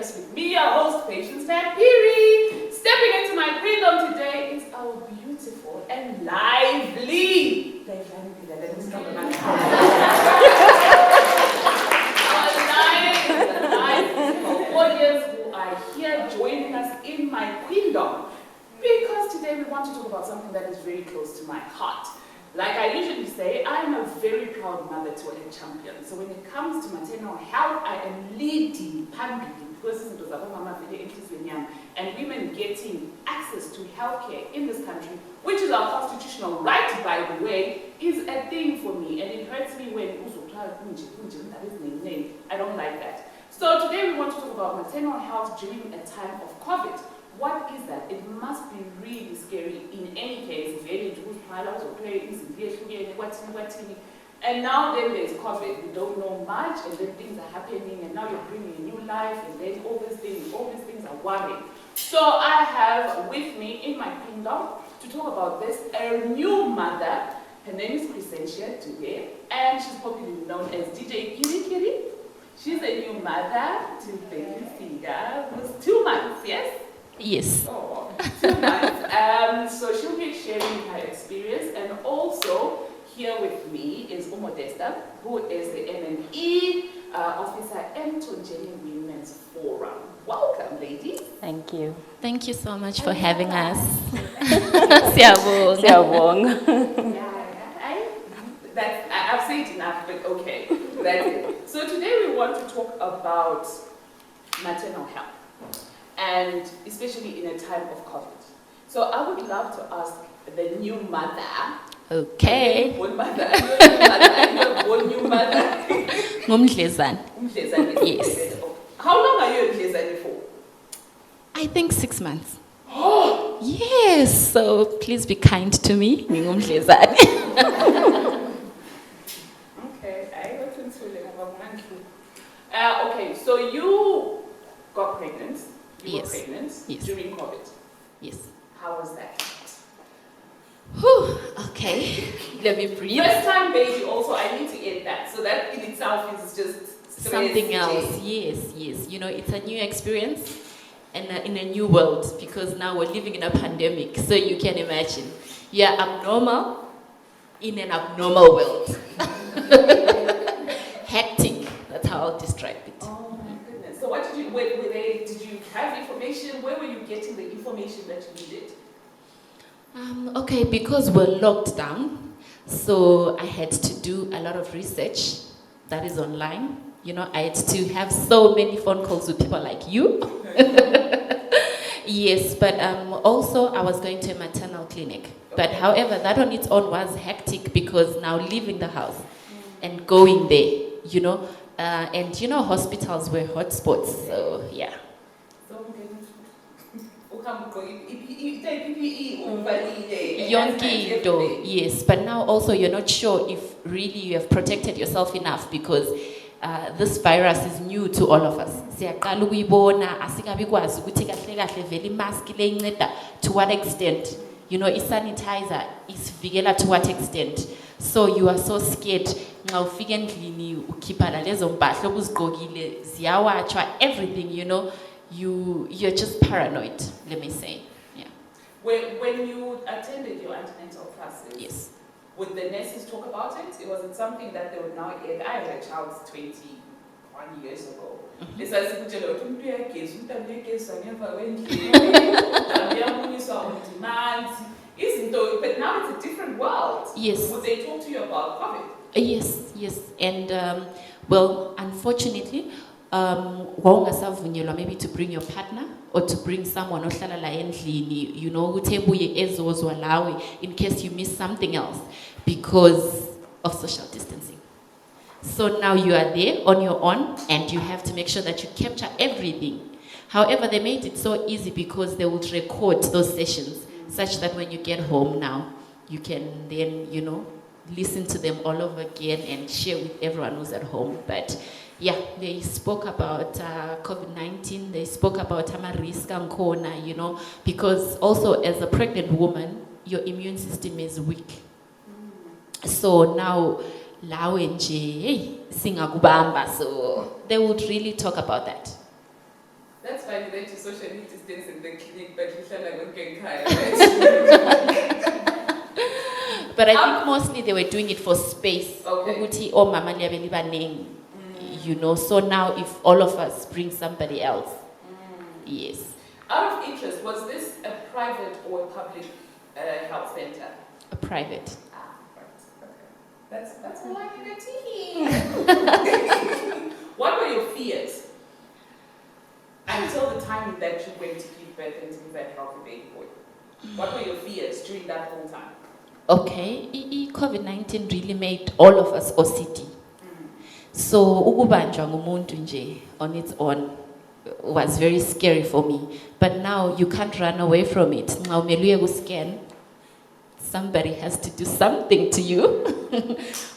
Empress with me, your host, Patience Phiri. Stepping into my freedom today is our beautiful and lively, audience who are here joining us in my queendom. Because today we want to talk about something that is very close to my heart. Like I usually say, I'm a very proud mother to a champion. So when it comes to maternal health, I am leading publicly because this is and women getting access to healthcare in this country, which is our constitutional right, by the way, is a thing for me. And it hurts me when I don't like that. So today we want to talk about maternal health during a time of COVID. What is that? It must be really scary in any case. And now then there's COVID. We don't know much, and then things are happening, and now you're bringing a new life, and then all these things are worrying. So I have with me in my kingdom to talk about this a new mother. Her name is Crescentia today, and she's popularly known as DJ Kiri. She's a new mother to baby Figa, who's 2 months, yes? Yes. Oh, 2 months. So she'll be sharing her experience, and also here with me is Umodesta, who is the MME officer at Empress Women's Forum. Welcome, ladies. Thank you. Thank you so much for having us. I've said enough, but okay. That's it. So today we want to talk about maternal health, and especially in a time of COVID. So I would love to ask the new mother. Okay. Born new mother. Yes. How long are you in Mdlezane for? I think 6 months. Oh! Yes, so please be kind to me. Okay, okay, so you got pregnant. You were pregnant during COVID. Yes. How was that? Whew, okay, let me breathe. First time baby also, I need to add that. So that in itself is just something else. Yes. You know, it's a new experience and in a new world, because now we're living in a pandemic. So you can imagine, you're abnormal in an abnormal world. Hectic, that's how I'll describe it. Oh my goodness. So what did you, did you have information? Where were you getting the information that you needed? Okay, because we're locked down, so I had to do a lot of research that is online. You know, I had to have so many phone calls with people like you. Yes, but also I was going to a maternal clinic. But however, that on its own was hectic, because now leaving the house and going there, you know, and you know, hospitals were hotspots, so yeah. Yes, but now also you're not sure if really you have protected yourself enough, because this virus is new to all of us. To what extent? You know, sanitizer is vigela to what extent? So you are so scared. Everything, you know, you're just paranoid, let me say. Yeah. When you attended your antenatal classes, yes, would the nurses talk about it? Was it something that they would now add? I had a child 21 years ago. But now it's a different world. Yes. Would they talk to you about COVID? Yes. And well, unfortunately, maybe to bring your partner or to bring someone, you know, in case you miss something else because of social distancing. So now you are there on your own, and you have to make sure that you capture everything. However, they made it so easy because they would record those sessions such that when you get home now, you can then, you know, listen to them all over again and share with everyone who's at home. But yeah, they spoke about COVID-19, they spoke about risk and corona, you know, because also as a pregnant woman, your immune system is weak. So now, so they would really talk about that. funny that you socially distance in the clinic, but you felt like okay, right? But I think mostly they were doing it for space. Okay. Ukuthi omama liyabe libanengi, you know. So now if all of us bring somebody else, yes. Out of interest, was this a private or a public health center? A private. Right. Okay. That's all I can team. What were your fears until the time that you went to give birth and to give that healthy baby boy? What were your fears during that whole time? Okay, COVID-19 really made all of us OCD. So ukubanjwa ngumuntu nje on its own was very scary for me. But now you can't run away from it. Nxa umeluye ku-scan, somebody has to do something to you.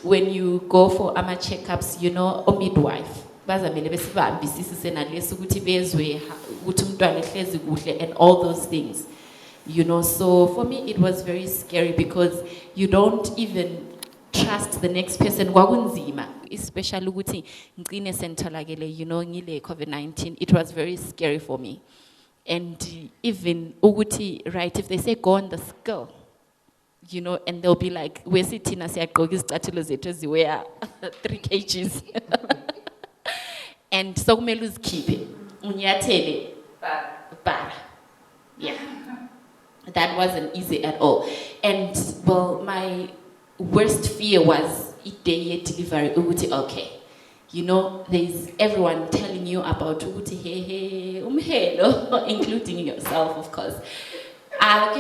When you go for ama checkups, you know, a midwife bazamele besibambisise nalesi ukuthi bezwe ukuthi umntwana ehlezi kuhle and all those things. You know, so for me it was very scary because you don't even trust the next person. Kwakunzima, especially ukuthi ngcine sentolakele, you know, ngile COVID-19. It was very scary for me. And even ukuthi, right, if they say go on the scale, you know, and they'll be like, wesithina siyagqoka izicathulo zethu eziweya 3 kgs. And so kumele uzikhiphe unyathele bara. Yeah. That wasn't easy at all. And well, my worst fear was day delivery. Okay, you know, there's everyone telling you about including yourself, of course. So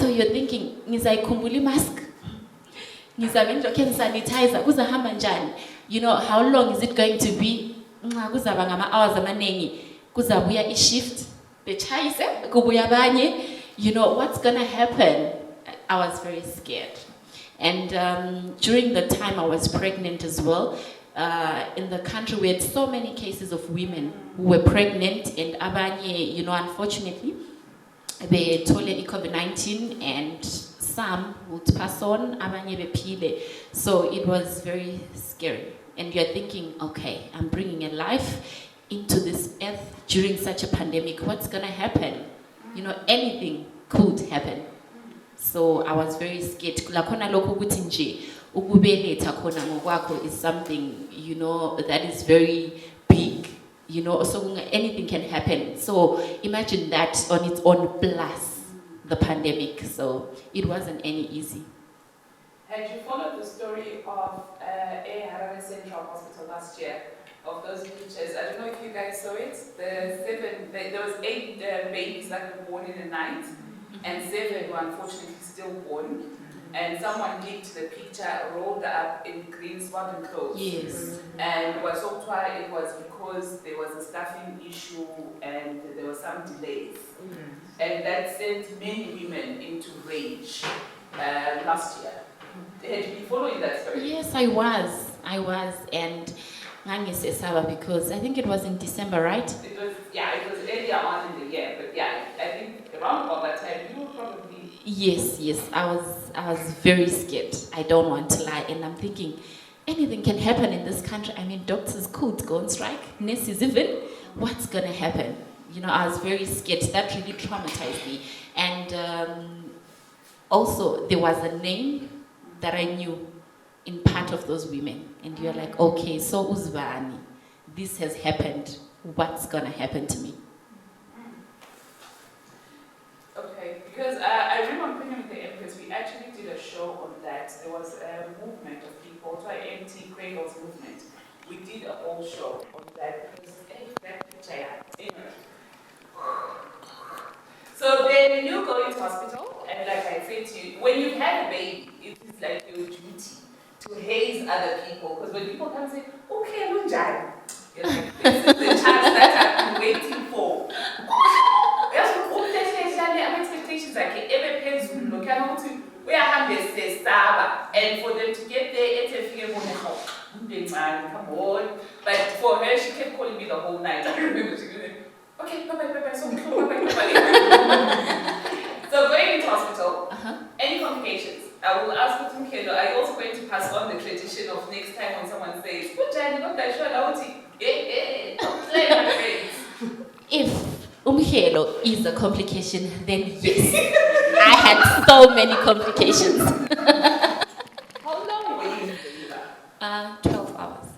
you're thinking, ngizayikhumbula mask, sanitizer, kuzahamba njani? You know, how long is it going to be? Kuzaba ngama hours amaningi, kuzabuya i-shift. You know, what's gonna happen? I was very scared. And during the time I was pregnant as well, in the country we had so many cases of women who were pregnant and abanye, you know, unfortunately, they told COVID-19 and some would pass on, abanye bephile. So it was very scary. And you're thinking, okay, I'm bringing a life into this earth during such a pandemic. What's gonna happen? You know, anything could happen. So I was very scared. Lakhona lokho ukuthi nje ukubeletha khona ngokwakho is something, you know, that is very big. You know, so anything can happen. So imagine that on its own plus the pandemic. So it wasn't any easy. Had you followed the story of Harare Central Hospital last year? Of those pictures, I don't know if you guys saw it. There was 8 babies that were born in the night, and 7 were unfortunately stillborn. And someone leaked the picture, rolled up in green swaddling clothes. Yes. And was so why it was because there was a staffing issue and there were some delays, and that sent many women into rage last year. Had you been following that story? Yes, I was, and. Because I think it was in December, right? It was earlier on in the year, but yeah, I think around about that time you were probably. Yes, I was very scared. I don't want to lie, and I'm thinking, anything can happen in this country. I mean, doctors could go on strike, nurses even. What's gonna happen? You know, I was very scared. That really traumatized me, and also there was a name that I knew in part of those women, and you're like, okay, so uzvani, this has happened, what's gonna happen to me? Okay, because I remember with the Empress, we actually did a show on that. There was a movement of people, so empty cradles movement. We did a whole show on that because that picture, anyway. So then you go into hospital, and like I said to you, when you've had a baby, it is like your duty to haze other people, because when people come and say, okay, Lunjai, you're like, this is the chance that I've been waiting for. Expectations like every person look at we are having this and for them to get there, it's a figure come on. But for her, she kept calling me the whole night. I remember she was okay, bye, so so going into hospital, any complications? I will ask Mkelo. Are you also going to pass on the tradition of next time when someone says, good job, not that sure, don't play my friends. umhelo is a complication, then yes. I had so many complications. How long were you in labor? 12 hours.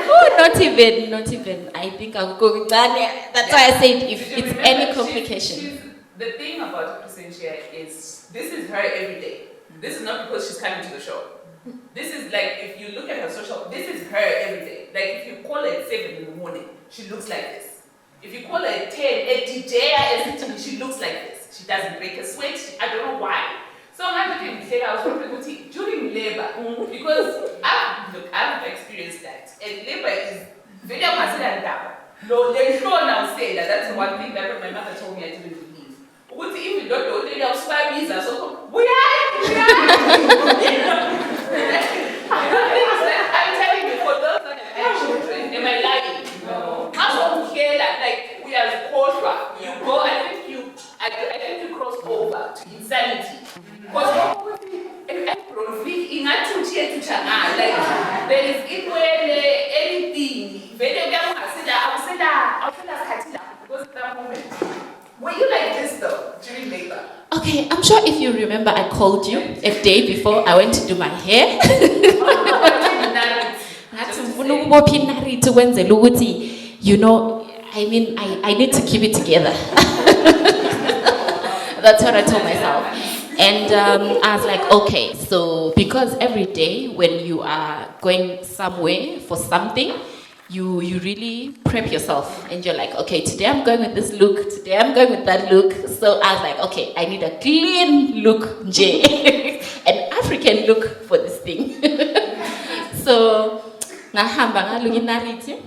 Oh, not even. I think I'll go. That's why I said if it's any complication. The thing about Empress here is this is her every day. This is not because she's coming to the show. This is like, if you look at her social, this is her every day. Like if you call her at 7 in the morning, she looks like this. If you call her at 10, at DJ, she looks like this. She doesn't break a sweat. I don't know why. So I'm looking at I was wondering during labor, because I've experienced that. And labor is very no, they sure now say that that's the one thing that my mother told me I didn't believe. Even though they don't visa, so we are. I'm telling you, for those that have children, am I lying? No. How don't care that like we are kosher? You go, I think you cross over to insanity. Because like there is anything. Because at that moment. Were you like this though during labor? Okay, I'm sure if you remember, I called you a day before I went to do my hair. You know, I mean, I need to keep it together. That's what I told myself. And I was like, okay, so because every day when you are going somewhere for something, you really prep yourself and you're like, okay, today I'm going with this look, today I'm going with that look. So I was like, okay, I need a clean look, an African look for this thing. So, nahamba ngalungi nariti,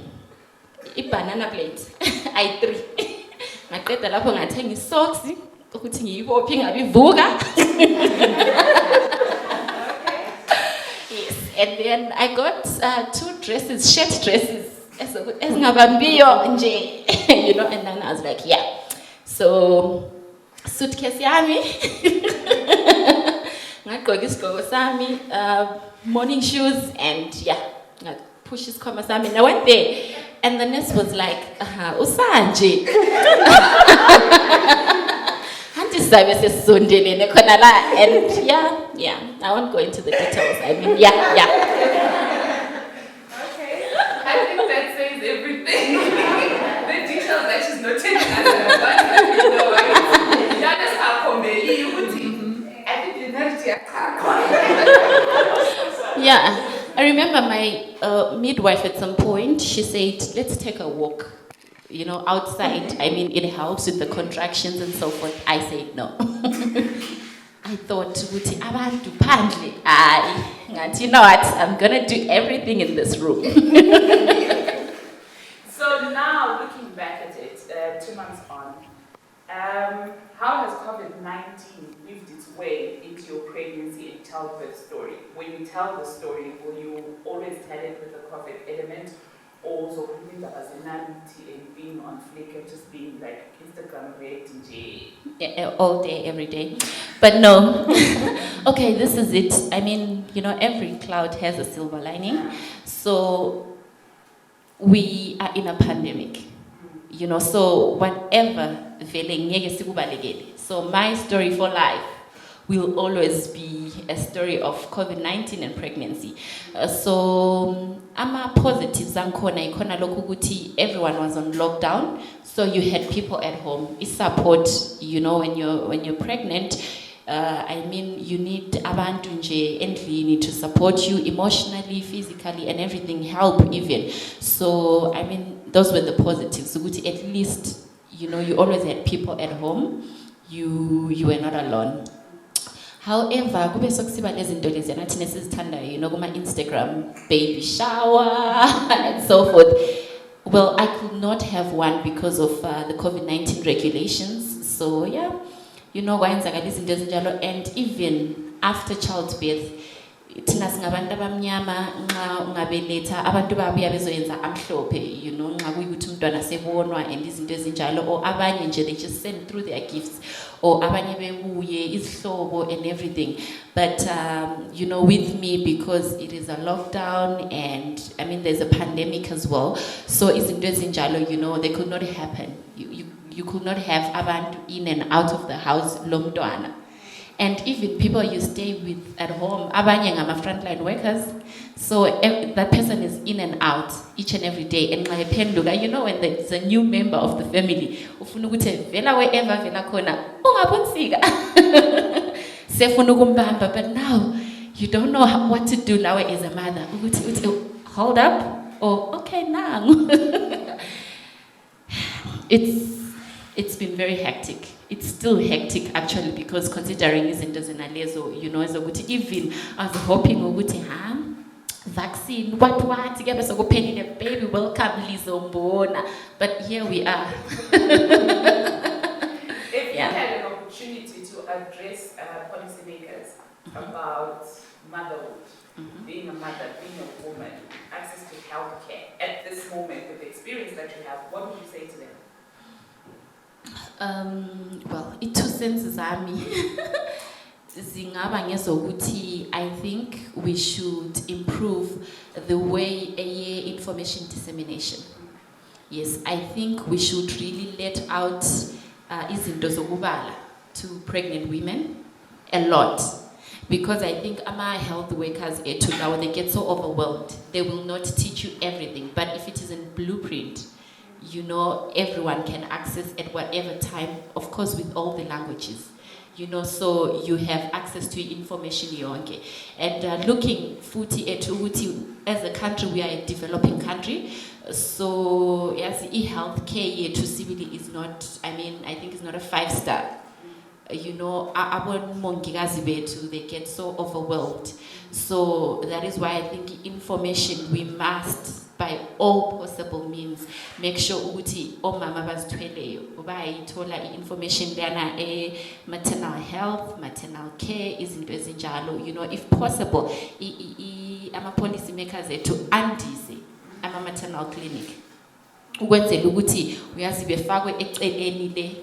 banana plate, I3. Ngaqeda lapho ngathenga isocks, ukuthi ngiyibophe ingabivuka. Yes, and then I got 2 dresses, shirt dresses. You know, and then I was like, yeah. So, suitcase yami, morning shoes, and yeah, pushes comma sami. And I went there, and the nurse was like, Usanje. And yeah, I won't go into the details. I mean, yeah. Everything. The details that she's not telling us about. Yeah, I remember my midwife at some point, she said, let's take a walk, you know, outside. I mean, it helps with the contractions and so forth. I said no. I thought, you know what, I'm going to do everything in this room. So now, looking back at it, 2 months on, how has COVID-19 weaved its way into your pregnancy and childbirth story? When you tell the story, will you always tell it with a COVID element? Or also the personality and being on flick and just being like Instagram rating? Yeah, all day, every day. But no. Okay, this is it. I mean, you know, every cloud has a silver lining. So we are in a pandemic, you know, so whatever, so my story for life will always be a story of COVID-19 and pregnancy. So ama positives ankhona ikona lokhu ukuthi everyone was on lockdown, so you had people at home. It's support, you know, when you're pregnant. I mean, you need abantu nje endlini to support you emotionally, physically, and everything, help even. So, I mean, those were the positives. So, at least, you know, you always had people at home. You were not alone. However, kube sokusiba lezinto lezi nathi nesizithanda, you know, kuma Instagram baby shower and so forth. Well, I could not have one because of the COVID-19 regulations. So, yeah. You know, and even after childbirth, thina singabantu abamnyama nxa ungabeletha abantu babuya bezoyenza amhlophe, you know, nxa kuyikuthi umntwana sebonwa and izinto ezinjalo, or abanye nje they just send through their gifts, or abanye bebuye izihlobo and everything. But you know, with me, because it is a lockdown and I mean there's a pandemic as well, so izinto ezinjalo, you know, they could not happen. You could not have abantu in and out of the house lomntwana. And even people you stay with at home, abanye ngama frontline workers, so that person is in and out each and every day. And my penduga, you know, when there's a new member of the family, ufuna ukuthi vela wherever vela khona ungabonsika sefuna ukumbamba. But now you don't know what to do now as a mother. Ukuthi hold up, or okay now. It's been very hectic. It's still hectic actually, because considering izinto zenalezo, you know, even I was hoping ukuthi vaccine what kuyabe sokuphelile baby welcome lizombona, but here we are. If you had an opportunity to address policymakers about motherhood, being a mother, being a woman, access to healthcare at this moment with the experience that you have, what would you say to them? Well, it two senses army. I think we should improve the way information dissemination. Yes, I think we should really let out izinto zokubala to pregnant women a lot, because I think our health workers now they get so overwhelmed. They will not teach you everything, but if it is in blueprint, you know, everyone can access at whatever time, of course with all the languages, you know, so you have access to information yonke. And looking futhi at ukuthi, as a country, we are a developing country, so yes, e-healthcare to civil is not, I mean, I think it's not a 5-star. You know, they get so overwhelmed. So that is why I think information, we must, by all possible means, make sure ukuthi omama bazithweleyo bayithola information lana maternal health, maternal care, izinto ezinjalo, you know, if possible ama policy makers to andise ama maternal clinic ukwenzela ukuthi uyazi befakwe eceleni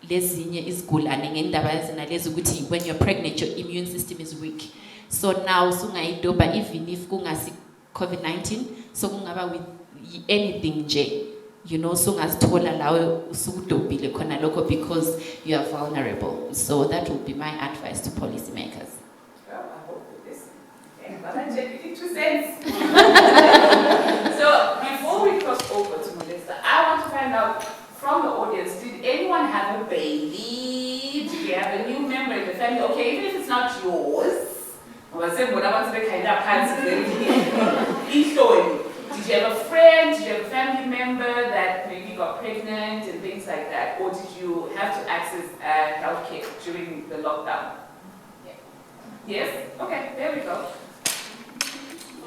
lezinye izigulane ngendaba ezinalezi ukuthi when you're pregnant your immune system is weak, so now sungayidoba even if kungasi COVID-19, so kungaba with anything nje, you know, sungazithola lawe usudobile khona lokho because you are vulnerable. So that would be my advice to policymakers. Well, I hope that this it makes sense. So before we cross over to Melissa, I want to find out from the audience, did anyone have a baby? Did you have a new member in the family? Okay, even if it's not yours. Did you have a friend, did you have a family member that maybe got pregnant and things like that? Or did you have to access healthcare during the lockdown? Yeah. Yes? Okay, there we go.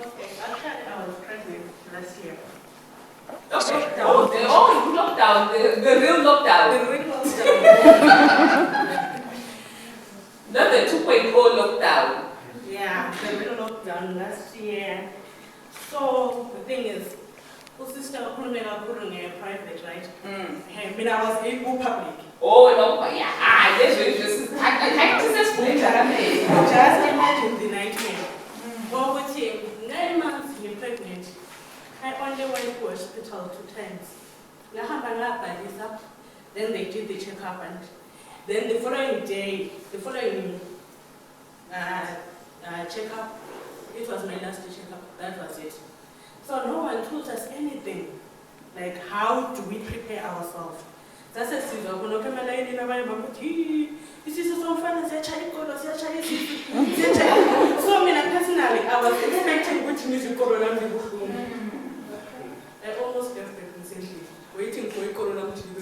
Okay, actually I was pregnant last year. Okay. Lockdown, the real lockdown. The real lockdown. Not the 2.0 lockdown. Yeah, the real lockdown last year. So the thing is, sister couldn't private, right? I mean, I was able public. Oh no, yeah. Just imagine the nightmare. Well, with him, 9 months you're pregnant. I only went to hospital 2 times. Then they did the checkup, and then the following day, checkup, it was my last checkup, that was it. So no one told us anything, like how do we prepare ourselves. That's a season. So personally, I was expecting which music I almost left the recently, waiting for a corona to be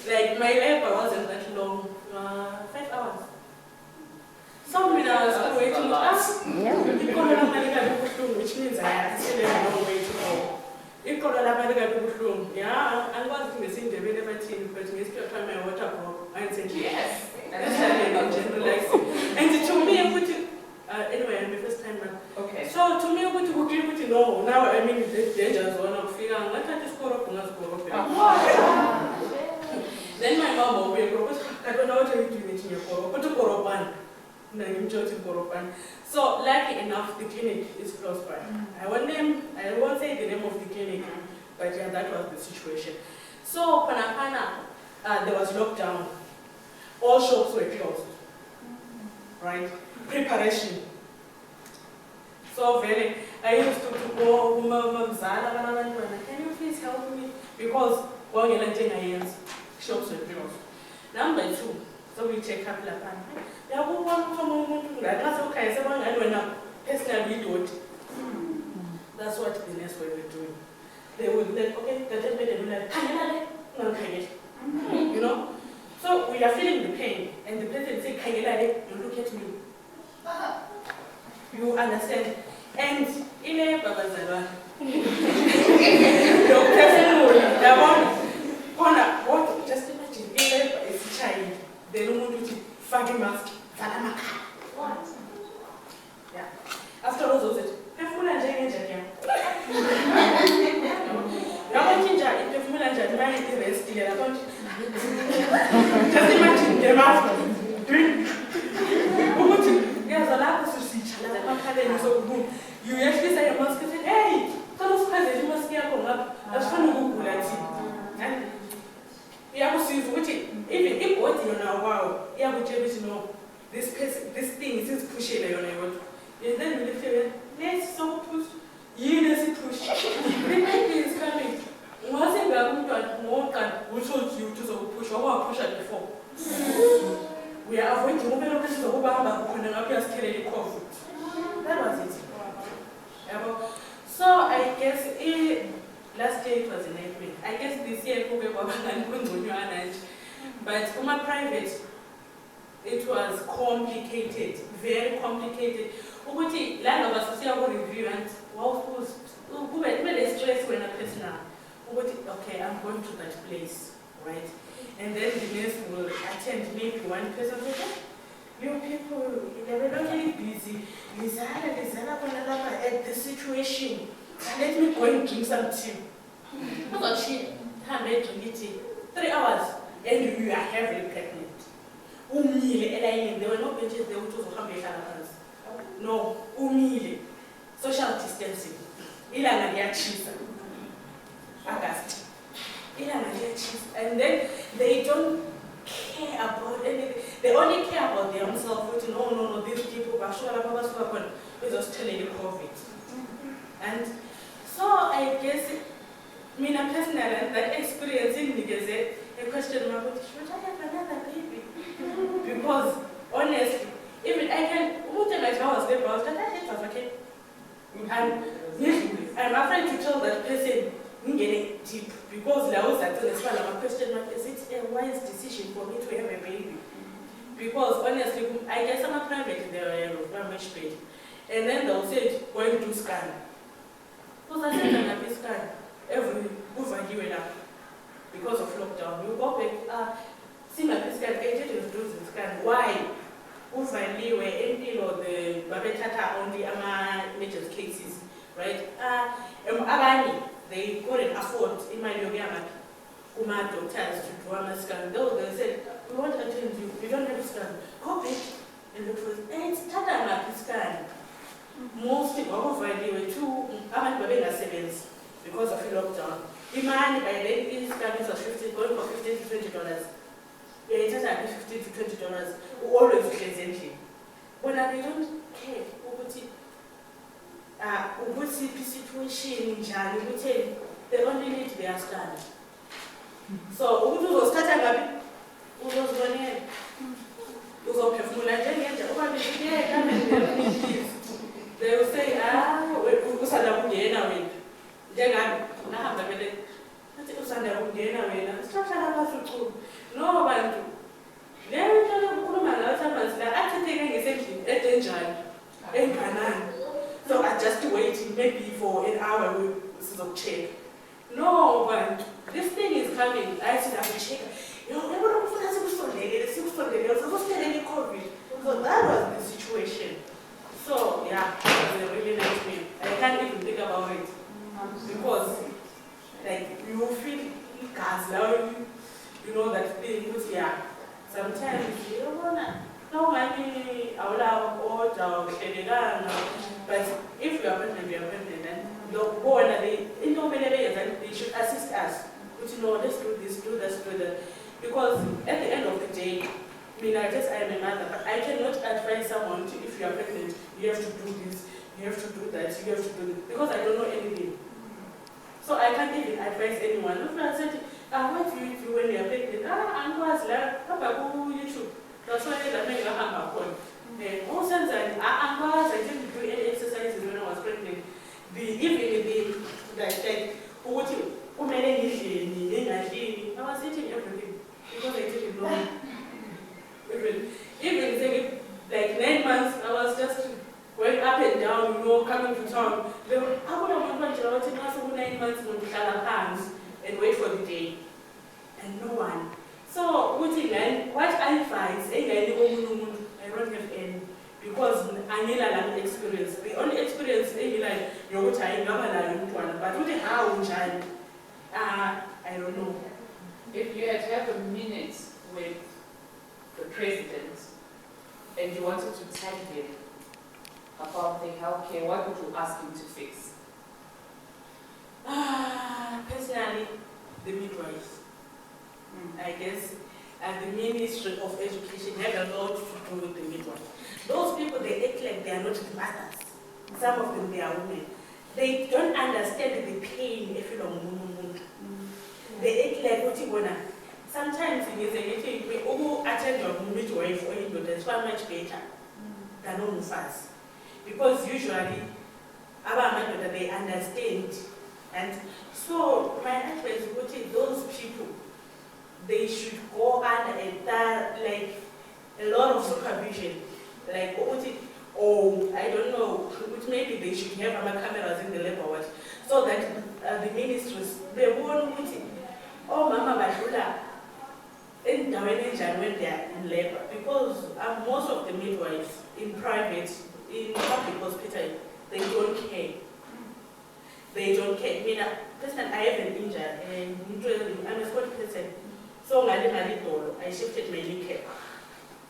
like my labor wasn't that long, 5 hours. Some minutes I was waiting which means I still have a long way to go. Yeah, I was in the same development team, but we still trying my water for and said yes. And to me, no, now I mean the dangers one of figure I'm like this Then my mom will be I don't know what you're doing in your koropan. So lucky enough the clinic is close by. I won't say the name of the clinic, but yeah, that was the situation. So Panapana, there was lockdown. All shops were closed. Right? Preparation. So very, I used to go, can you please help me? Because shops were closed. Number 2, so we check up la pan. That's what the nurse were doing. They would like, okay, they would like, you know? So we are feeling the pain, and the person say, you look at me. You understand? And in a Babazala, what? Just imagine, is a child. They don't want to fucking mask. What? Yeah. After all those, just imagine the mask doing. You actually say a mask and say, hey, tell us how you must get up. That's fun to go and even if what you know, wow, yeah, we just know this thing is pushing on you. And then we feel, let's so push. Yes, push. The baby is coming. Once more can we told you to push or push it before. We are avoiding moving to the Obama who can appear scared of COVID. That was it. So I guess last year it was in April. I guess this year we were but my private, it was complicated, very complicated. Uguti land of associate review and stress when a person okay, I'm going to that place, right? And then the nurse will attend maybe one person. You people, they were really busy. At the situation. Let me go and drink some tea. How about she? 3 hours, and you are heavily pregnant. There were no benches, they would also come hands. No, social distancing. August. And then they don't care about anything. They only care about themselves. Which no, these people are just telling you COVID. And so I guess, personally, that experience in a question about should I have another baby? Because honestly, even I can, I was there, but it was okay. And I'm afraid to tell that person, getting deep, because there was that my question mark, is it a wise decision for me to have a baby? Because honestly, I guess I'm a private, they were much paid. And then they'll say, going to scan. Because I said I'm a scan every over because of lockdown. You go back, see my scan, I did do the scan. Why? Uvangi were empty or the Babetata only major cases, right? They couldn't afford in my Yogama doctors to do a scan. They said, we won't attend you, we don't have a scan. Go back and look for it. And it's Tata scan. Most people were 7s because of lockdown. Demand by then is scan was going for $15 to $20. Yeah, it's just $15 to $20, always presently. But they don't care. What's the situation in Jani? They only need to be a scan. So, who was starting a bit? Who was going in? Who was okay for they will say, who was at a dinner with? Then I'm not a minute. What's under a dinner with? No one. Then we tell them, I'm taking essentially a danger in Canaan. So I just waiting maybe for an hour to check. No, but this thing is coming. I said, I will check. COVID. So that was the situation. So yeah, it was a really nice meal. I can't even think about sometimes you don't wanna, no money, I will have order, but if you are pregnant, and the board, they should assist us. But you know, let's do this, do this, do that. Because at the end of the day, I mean, I am a mother, but I cannot advise someone to, if you are pregnant, you have to do this, you have to do that, you have to do this, because I don't know anything. So I can't even advise anyone. If I said, what do you do when you are pregnant? I'm going to YouTube. That's why I make a hammer point. Most times I didn't do any exercises when I was pregnant. I was eating everything because I didn't know. Even saying, like 9 months, I was just going up and down, coming to town. I would have wanted to 9 months to have hands and wait for the day. And no one. So, what I find, I don't have any. Because I need an experience. The only experience is like, you're trying to but what how I don't know. If you had to have a minute with the president and you wanted to tell him about the healthcare, what would you ask him to fix? Personally, the midwives. I guess the Ministry of Education have a lot to do with the midwives. Those people, they act like they are not mothers. Some of them, they are women. They don't understand the pain if you don't move. They act like what you wanna. Sometimes it is anything who attend your midwife or you that's far much better than on fast. Because usually, they understand. And so my advice is those people, they should go under a lot of supervision. Like, I don't know, maybe they should have cameras in the labor ward so that the ministries, they won't put it. Oh, Mama Bashula, when they are in labor, because most of the midwives in private, in public hospital, they don't care. They don't care. I mean, I have an injury, and I'm a sport person. So I shifted my kneecap.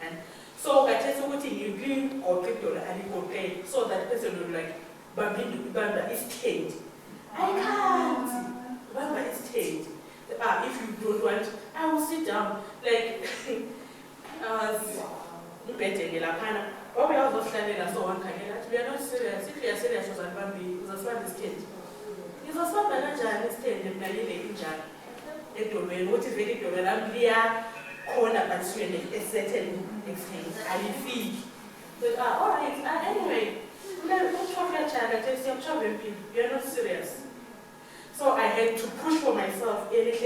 And so I just want you bring or pay so that person will be like, Bamba is tamed. I can't. Bamba is tamed. If you don't want, I will sit down. Like, I was betting in Lapana. Or we are also standing and so on. We are not serious. If we are serious, was Bambi, it was one state. It was one manager and state in Malay Injan. It will be motivated to be corner but to a certain extent. I feel. But alright, anyway, don't talk your child, I tell you, children, you are not serious. So I had to push for myself, like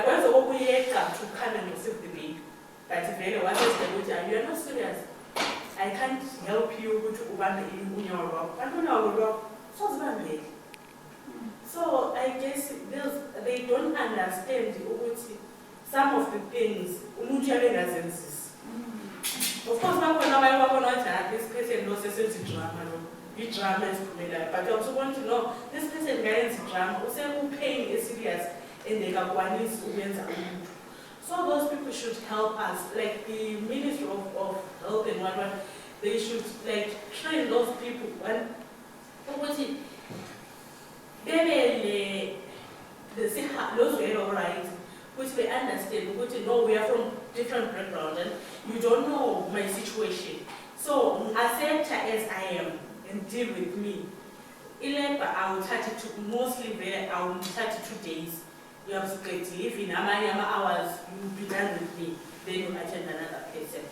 once to come and receive the baby. But if you are not serious, I can't help you to ubanda in your rock. I don't know, so I guess they don't understand some of the things. Of course, this person knows a drama. Drama is but I also want to know this person guides drama. Who pain is serious and they have one is so those people should help us, like the Ministry of Health and whatnot. They should train those people. Those who are alright, which they understand, which we are from different backgrounds and you don't know my situation. So accept her as I am and deal with me. I will 32, mostly I will 32 days. You have to live in how many hours you will be done with me, then you attend another person.